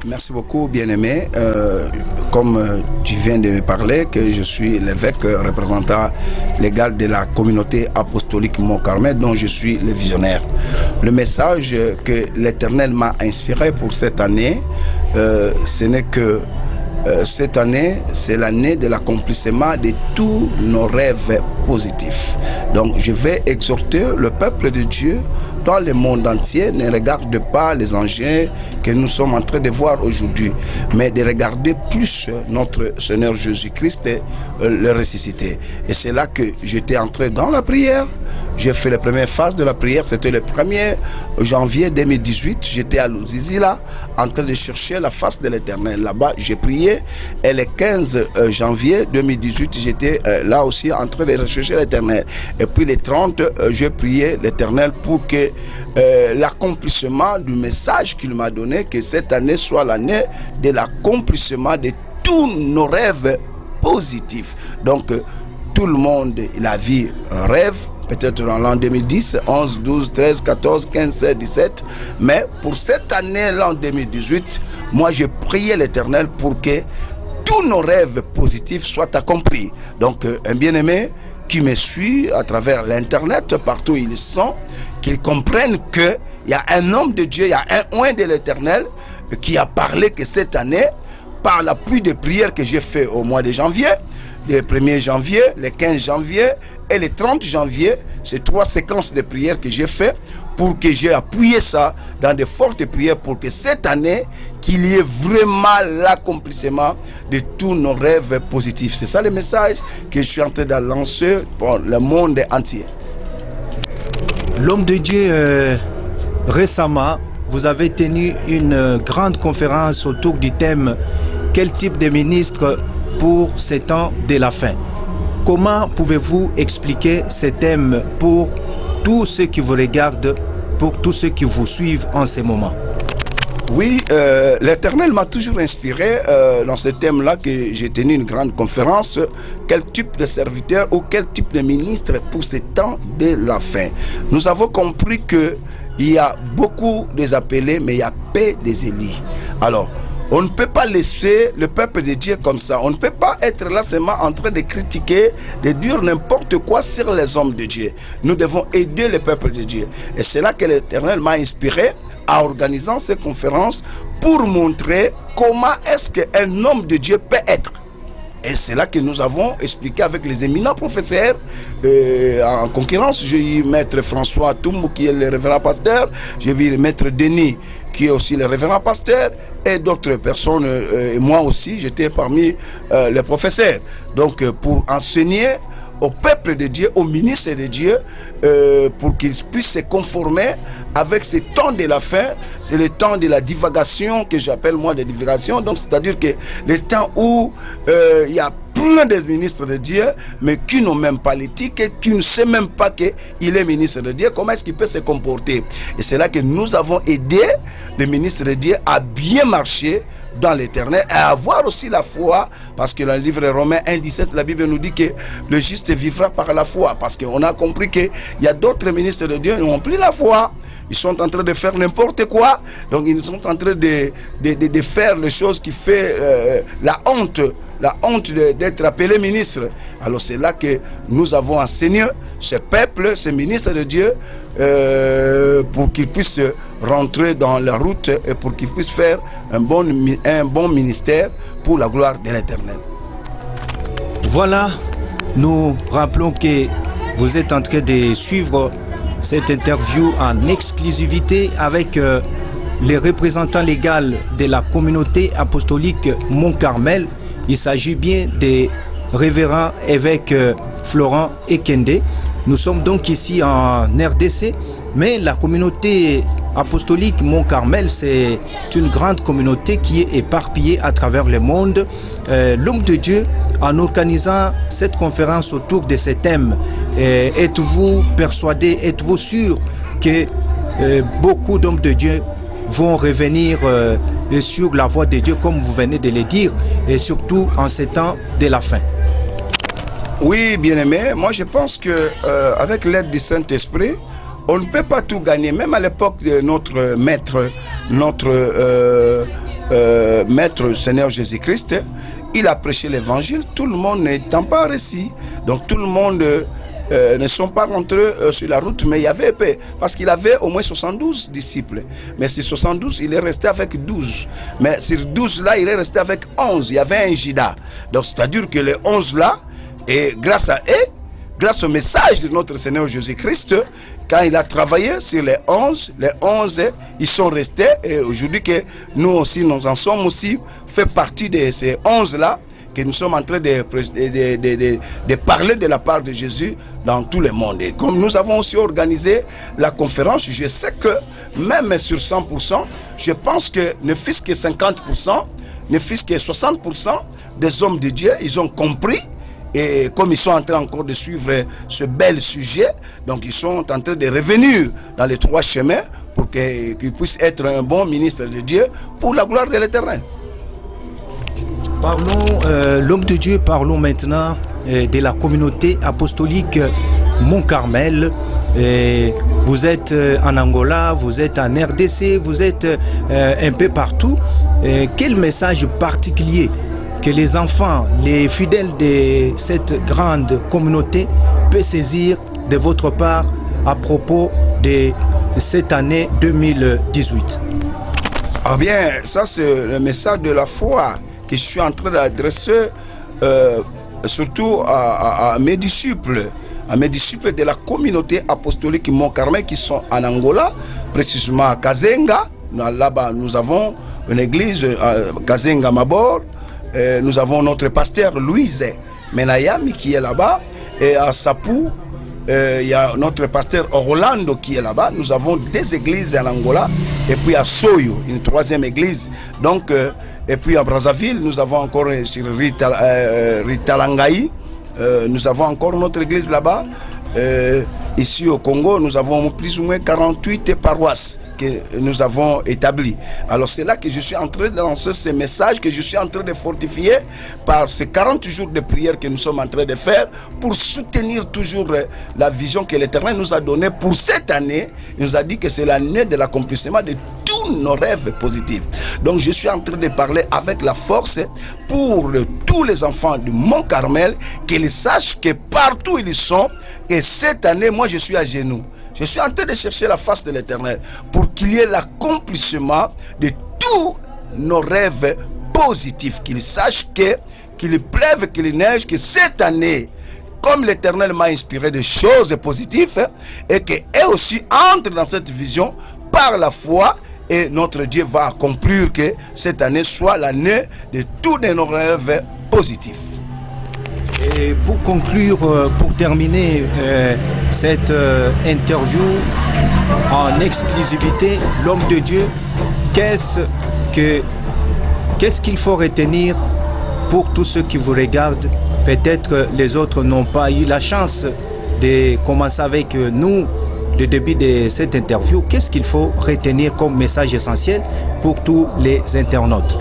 Merci beaucoup, bien-aimé. Comme tu viens de me parler, que je suis l'évêque représentant légal de la communauté apostolique Mont-Carmel, dont je suis le visionnaire. Le message que l'Éternel m'a inspiré pour cette année, ce n'est que cette année, c'est l'année de l'accomplissement de tous nos rêves positifs. Donc, je vais exhorter le peuple de Dieu dans le monde entier. Ne regarde pas les engins que nous sommes en train de voir aujourd'hui, mais de regarder plus notre Seigneur Jésus-Christ, le ressuscité. Et c'est là que j'étais entré dans la prière. J'ai fait la première phase de la prière, c'était le 1er janvier 2018. J'étais à Luzizila en train de chercher la face de l'Éternel. Là-bas, j'ai prié. Et le 15 janvier 2018, j'étais là aussi en train de rechercher l'Éternel. Et puis le 30, j'ai prié l'Éternel pour que l'accomplissement du message qu'il m'a donné, que cette année soit l'année de l'accomplissement de tous nos rêves positifs. Donc, tout le monde, il a vu un rêve, peut-être dans l'an 2010, 11, 12, 13, 14, 15, 16, 17. Mais pour cette année, l'an 2018, moi, j'ai prié l'Éternel pour que tous nos rêves positifs soient accomplis. Donc, un bien-aimé qui me suit à travers l'Internet, partout où ils sont, qu'ils comprennent qu'il y a un homme de Dieu, il y a un oint de l'Éternel qui a parlé que cette année, par l'appui de prières que j'ai fait au mois de janvier, le 1er janvier, le 15 janvier et le 30 janvier, c'est 3 séquences de prières que j'ai fait pour que j'ai appuyé ça dans de fortes prières pour que cette année, qu'il y ait vraiment l'accomplissement de tous nos rêves positifs. C'est ça le message que je suis en train de lancer pour le monde entier. L'homme de Dieu, récemment, vous avez tenu une grande conférence autour du thème « Quel type de ministre pour ces temps de la fin ?» Comment pouvez-vous expliquer ce thème pour tous ceux qui vous regardent, pour tous ceux qui vous suivent en ce moment? Oui, l'Éternel m'a toujours inspiré dans ce thème-là que j'ai tenu une grande conférence. Quel type de serviteur ou quel type de ministre pour ces temps de la fin? Nous avons compris qu'il y a beaucoup des appelés, mais il y a peu des élus. Alors, on ne peut pas laisser le peuple de Dieu comme ça. On ne peut pas être là seulement en train de critiquer, de dire n'importe quoi sur les hommes de Dieu. Nous devons aider le peuple de Dieu. Et c'est là que l'Éternel m'a inspiré à organiser ces conférences pour montrer comment est-ce qu'un homme de Dieu peut être. Et c'est là que nous avons expliqué avec les éminents professeurs. En concurrence, j'ai eu Maître François Toumou qui est le révérend pasteur. J'ai vu Maître Denis qui est aussi le révérend pasteur. Et d'autres personnes, et moi aussi, j'étais parmi les professeurs. Donc pour enseigner au peuple de Dieu, aux ministres de Dieu, pour qu'ils puissent se conformer avec ce temps de la fin. C'est le temps de la divagation que j'appelle moi de divagation. Donc c'est-à-dire que le temps où il y a plein de ministres de Dieu, mais qui n'ont même pas l'éthique, qui ne sait même pas qu'il est ministre de Dieu, comment est-ce qu'il peut se comporter. Et c'est là que nous avons aidé les ministres de Dieu à bien marcher dans l'Éternel et à avoir aussi la foi, parce que dans le livre de Romains 1,17, la Bible nous dit que le juste vivra par la foi, parce qu'on a compris qu'il y a d'autres ministres de Dieu qui n'ont plus la foi. Ils sont en train de faire n'importe quoi, donc ils sont en train de faire les choses qui font la honte d'être appelé ministre. Alors c'est là que nous avons enseigné ce peuple, ces ministres de Dieu, pour qu'ils puissent rentrer dans la route et pour qu'ils puissent faire un bon ministère pour la gloire de l'Éternel. Voilà, nous rappelons que vous êtes en train de suivre cette interview en exclusivité avec les représentants légaux de la communauté apostolique Mont-Carmel. Il s'agit bien des révérends évêques Florent Ekende. Nous sommes donc ici en RDC, mais la communauté apostolique Mont-Carmel, c'est une grande communauté qui est éparpillée à travers le monde. L'homme de Dieu, en organisant cette conférence autour de ces thèmes, êtes-vous persuadé, êtes-vous sûr que beaucoup d'hommes de Dieu vont revenir sur la voie de Dieu, comme vous venez de le dire, et surtout en ces temps de la fin? Oui, bien-aimé, moi je pense que avec l'aide du Saint-Esprit, on ne peut pas tout gagner. Même à l'époque de notre maître, notre Maître Seigneur Jésus-Christ, il a prêché l'évangile, tout le monde n'étant pas réussi. Donc tout le monde ne sont pas rentrés sur la route, mais il y avait peu, parce qu'il avait au moins 72 disciples. Mais sur 72, il est resté avec 12. Mais sur 12 là, il est resté avec 11. Il y avait un Judas. Donc c'est-à-dire que les 11 là, et grâce à eux, grâce au message de notre Seigneur Jésus-Christ, quand il a travaillé sur les 11, ils sont restés. Et aujourd'hui que nous aussi, nous en sommes aussi fait partie de ces 11-là, que nous sommes en train de parler de la part de Jésus dans tout le monde. Et comme nous avons aussi organisé la conférence, je sais que même sur 100%, je pense que ne fût-ce que 50%, ne fût-ce que 60% des hommes de Dieu, ils ont compris. Et comme ils sont en train encore de suivre ce bel sujet, donc ils sont en train de revenir dans les trois chemins pour qu'ils puissent être un bon ministre de Dieu pour la gloire de l'Éternel. Parlons, l'homme de Dieu, parlons maintenant de la communauté apostolique Mont-Carmel. Vous êtes en Angola, vous êtes en RDC, vous êtes un peu partout. Quel message particulier que les enfants, les fidèles de cette grande communauté peuvent saisir de votre part à propos de cette année 2018? Ah bien, ça c'est le message de la foi que je suis en train d'adresser surtout à mes disciples de la communauté apostolique Mont-Carmel qui sont en Angola, précisément à Kazenga. Là-bas, nous avons une église à Kazenga Mabor. Nous avons notre pasteur Louise Menayami qui est là-bas. Et à Sapou, il y a notre pasteur Orlando qui est là-bas. Nous avons deux églises en Angola. Et puis à Soyo, une troisième église. Donc, et puis à Brazzaville, nous avons encore sur Ritalangaï. Nous avons encore notre église là-bas. Ici au Congo, nous avons plus ou moins 48 paroisses que nous avons établies. Alors c'est là que je suis en train de lancer ce message, que je suis en train de fortifier par ces 40 jours de prière que nous sommes en train de faire pour soutenir toujours la vision que l'Éternel nous a donnée pour cette année. Il nous a dit que c'est l'année de l'accomplissement de tous nos rêves positifs. Donc je suis en train de parler avec la force pour tous les enfants du Mont-Carmel, qu'ils sachent que partout où ils sont, et cette année, moi je suis à genoux. Je suis en train de chercher la face de l'Éternel pour qu'il y ait l'accomplissement de tous nos rêves positifs. Qu'ils sachent qu'il pleuve, qu'il neige, que cette année, comme l'Éternel m'a inspiré des choses positives, et qu'eux aussi entrent dans cette vision par la foi. Et notre Dieu va accomplir que cette année soit l'année de tous nos rêves positifs. Et pour conclure, pour terminer cette interview en exclusivité, l'homme de Dieu, qu'est-ce qu'il faut retenir pour tous ceux qui vous regardent? Peut-être les autres n'ont pas eu la chance de commencer avec nous le début de cette interview. Qu'est-ce qu'il faut retenir comme message essentiel pour tous les internautes?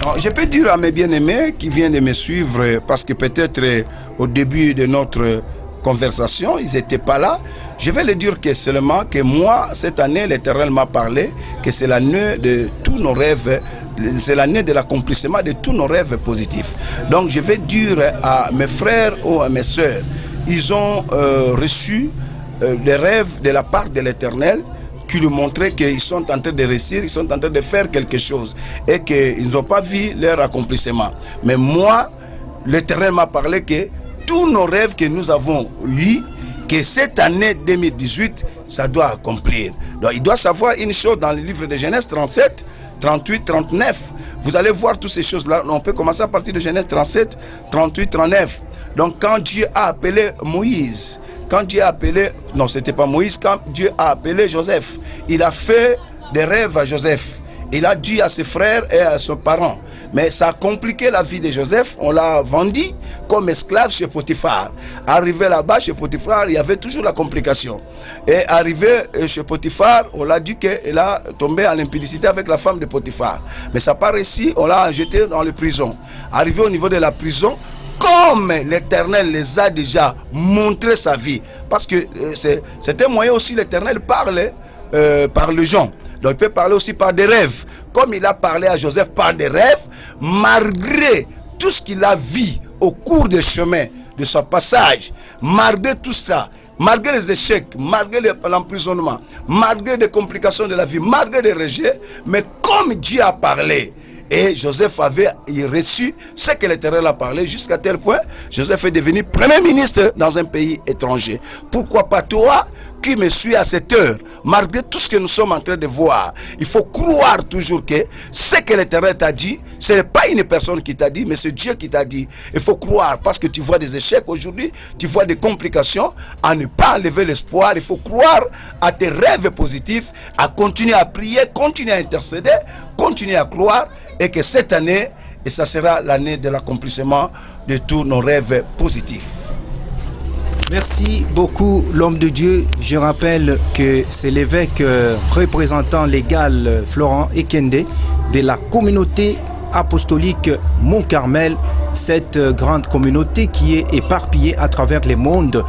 Alors, je peux dire à mes bien-aimés qui viennent de me suivre, parce que peut-être au début de notre conversation, ils n'étaient pas là. Je vais leur dire que seulement que moi, cette année, l'Éternel m'a parlé que c'est l'année de tous nos rêves, c'est l'année de l'accomplissement de tous nos rêves positifs. Donc je vais dire à mes frères ou à mes soeurs, ils ont reçu les rêves de la part de l'Éternel qui lui montraient qu'ils sont en train de réussir, ils sont en train de faire quelque chose et qu'ils n'ont pas vu leur accomplissement. Mais moi, l'Éternel m'a parlé que tous nos rêves que nous avons eus, que cette année 2018, ça doit accomplir. Donc il doit savoir une chose dans le livre de Genèse 37, 38, 39. Vous allez voir toutes ces choses-là. On peut commencer à partir de Genèse 37, 38, 39. Donc quand Dieu a appelé Moïse, quand Dieu a appelé, non c'était pas Moïse, quand Dieu a appelé Joseph, il a fait des rêves à Joseph. Il a dit à ses frères et à ses parents. Mais ça a compliqué la vie de Joseph. On l'a vendu comme esclave chez Potiphar. Arrivé là-bas chez Potiphar, il y avait toujours la complication. Et arrivé chez Potiphar, on l'a dit qu'il a tombé en impudicité avec la femme de Potiphar. Mais ça n'a pas réussi, on l'a jeté dans la prison. Arrivé au niveau de la prison, comme l'Éternel les a déjà montré sa vie. Parce que c'est un moyen aussi, l'Éternel parle par les gens. Donc il peut parler aussi par des rêves. Comme il a parlé à Joseph par des rêves, malgré tout ce qu'il a vu au cours des chemins de son passage, malgré tout ça, malgré les échecs, malgré l'emprisonnement, malgré les complications de la vie, malgré les rejets, mais comme Dieu a parlé, et Joseph avait reçu ce que l'Éternel a parlé, jusqu'à tel point, Joseph est devenu premier ministre dans un pays étranger. Pourquoi pas toi qui me suis à cette heure, malgré tout ce que nous sommes en train de voir, il faut croire toujours que ce que l'Éternel t'a dit, ce n'est pas une personne qui t'a dit, mais c'est Dieu qui t'a dit. Il faut croire, parce que tu vois des échecs aujourd'hui, tu vois des complications, à ne pas enlever l'espoir. Il faut croire à tes rêves positifs, à continuer à prier, continuer à intercéder, continuer à croire, et que cette année, et ça sera l'année de l'accomplissement de tous nos rêves positifs. Merci beaucoup, l'homme de Dieu. Je rappelle que c'est l'évêque représentant légal Florent Ekende de la communauté apostolique Mont-Carmel, cette grande communauté qui est éparpillée à travers le monde.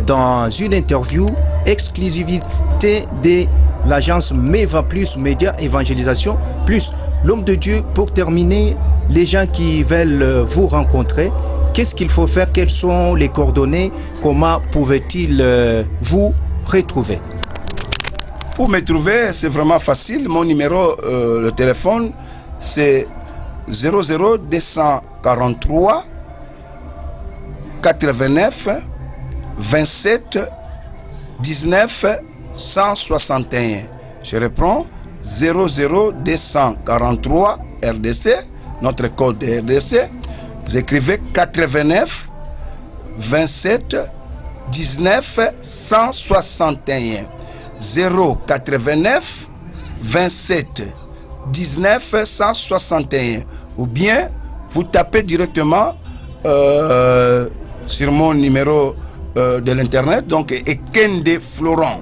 Dans une interview exclusivité de l'agence MEVA Plus, Média Évangélisation Plus. L'homme de Dieu, pour terminer, les gens qui veulent vous rencontrer, qu'est-ce qu'il faut faire? Quelles sont les coordonnées? Comment pouvaient-ils vous retrouver? Pour me trouver, c'est vraiment facile. Mon numéro, le téléphone, c'est 00243 89 27 19 161. Je reprends, 00243 RDC, notre code de RDC. Vous écrivez 89 27 19 161. 089 27 19 161. Ou bien vous tapez directement sur mon numéro de l'internet, donc Ekende Florent.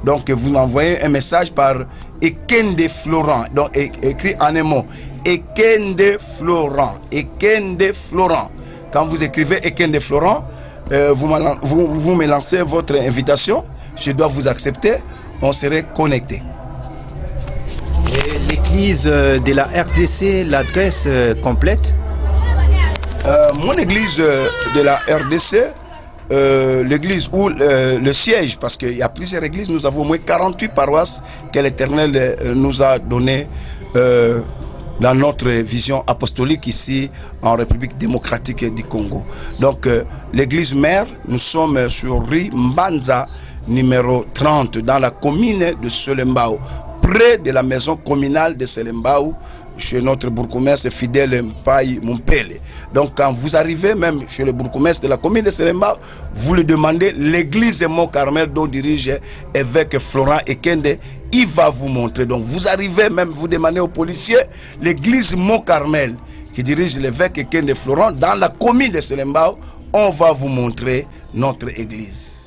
Donc vous envoyez un message par Ekende Florent, donc écrit en un mot, Ekende Florent, Ekende Florent. Quand vous écrivez Ekende Florent, vous me lancez votre invitation, je dois vous accepter, on serait connecté. L'église de la RDC, l'adresse complète? Mon église de la RDC, l'église où le siège, parce qu'il y a plusieurs églises, nous avons au moins 48 paroisses que l'Éternel nous a données dans notre vision apostolique ici en République démocratique du Congo. Donc l'église mère, nous sommes sur rue Mbanza numéro 30 dans la commune de Selembao, près de la maison communale de Selembao, chez notre bourgmestre fidèle Mpaï Mumpele. Donc quand vous arrivez même chez le bourgmestre de la commune de Selembao, vous lui demandez l'église de Mont-Carmel dont dirige évêque Florent Ekende, il va vous montrer. Donc vous arrivez même, vous demandez aux policiers l'église Mont-Carmel qui dirige l'évêque Ekende Florent dans la commune de Selembao, on va vous montrer notre église.